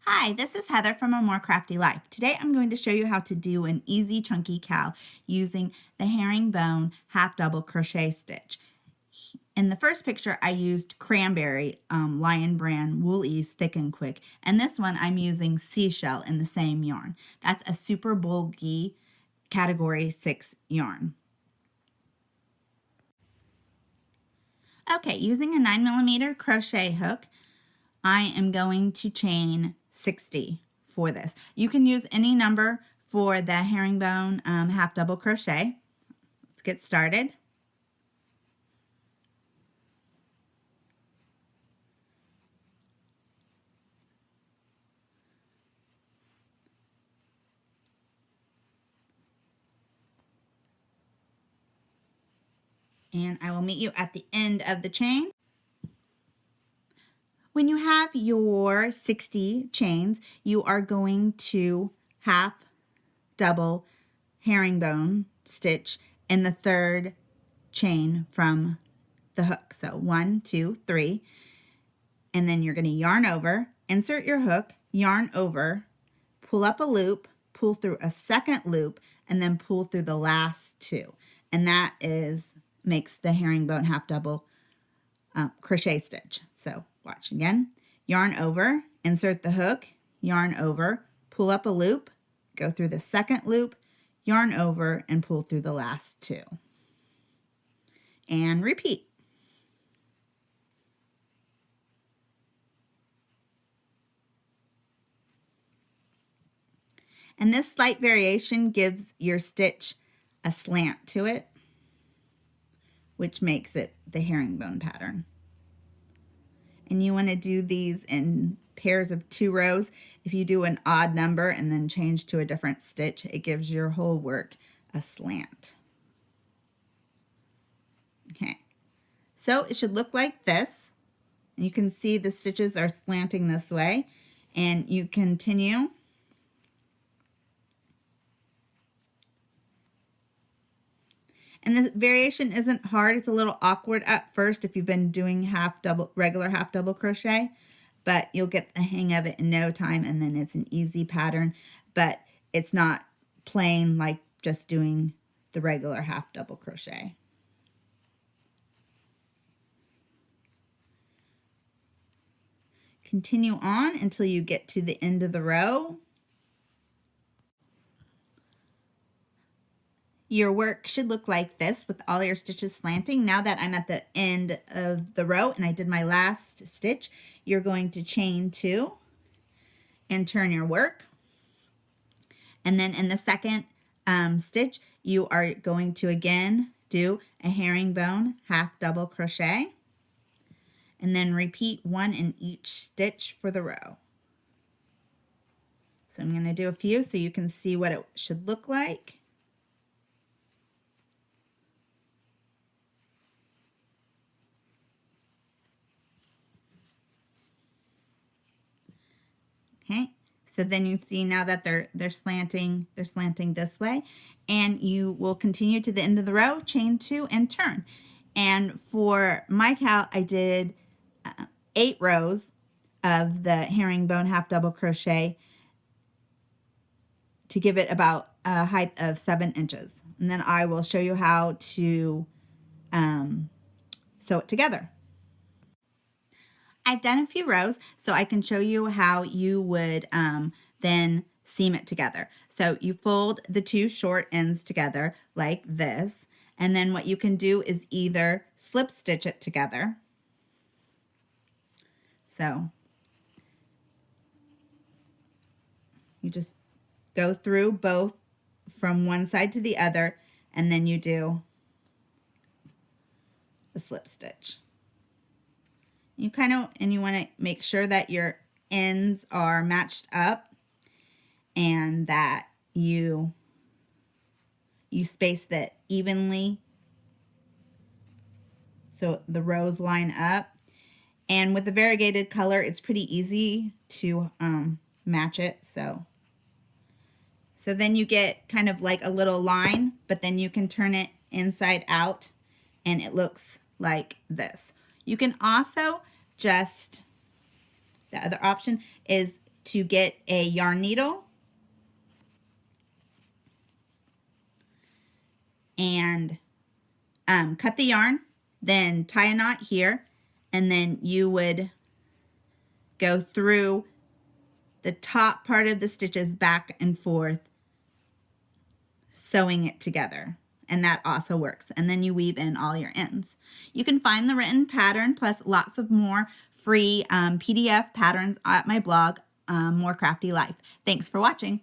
Hi, this is Heather from A More Crafty Life. Today I'm going to show you how to do an easy chunky cowl using the herringbone half double crochet stitch. In the first picture I used Cranberry Lion brand Wool Ease Thick and Quick, and this one I'm using Seashell in the same yarn. That's a super bulky category 6 yarn. Okay, using a 9mm crochet hook, I am going to chain 60 for this. You can use any number for the herringbone half double crochet. Let's get started. And I will meet you at the end of the chain. When you have your 60 chains, you are going to half double herringbone stitch in the third chain from the hook. So 1, 2, 3, and then you're going to yarn over, insert your hook, yarn over, pull up a loop, pull through a second loop, and then pull through the last two. And that makes the herringbone half double crochet stitch. So watch again. Yarn over, insert the hook, yarn over, pull up a loop, go through the second loop, yarn over, and pull through the last two. And repeat. And this slight variation gives your stitch a slant to it, which makes it the herringbone pattern. And you want to do these in pairs of 2 rows. If you do an odd number and then change to a different stitch, it gives your whole work a slant. Okay, so it should look like this. You can see the stitches are slanting this way, and you continue. And the variation isn't hard. It's a little awkward at first if you've been doing regular half double crochet, but you'll get the hang of it in no time, and then it's an easy pattern, but it's not plain like just doing the regular half double crochet. Continue on until you get to the end of the row. Your work should look like this with all your stitches slanting. Now that I'm at the end of the row and I did my last stitch, you're going to chain 2 and turn your work. And then in the second stitch, you are going to again do a herringbone half double crochet, and then repeat 1 in each stitch for the row. So I'm going to do a few so you can see what it should look like. Okay, so then you see now that they're slanting this way, and you will continue to the end of the row, chain 2 and turn. And for my cowl, I did 8 rows of the herringbone half double crochet to give it about a height of 7 inches. And then I will show you how to sew it together. I've done a few rows, so I can show you how you would then seam it together. So you fold the 2 short ends together like this, and then what you can do is either slip stitch it together. So you just go through both from one side to the other, and then you do a slip stitch. You want to make sure that your ends are matched up and that you space that evenly so the rows line up. And with the variegated color, it's pretty easy to match it. So then you get kind of like a little line, but then you can turn it inside out and it looks like this. You can also the other option is to get a yarn needle and cut the yarn, then tie a knot here, and then you would go through the top part of the stitches back and forth, sewing it together. And that also works. And then you weave in all your ends. You can find the written pattern plus lots of more free PDF patterns at my blog, More Crafty Life. Thanks for watching.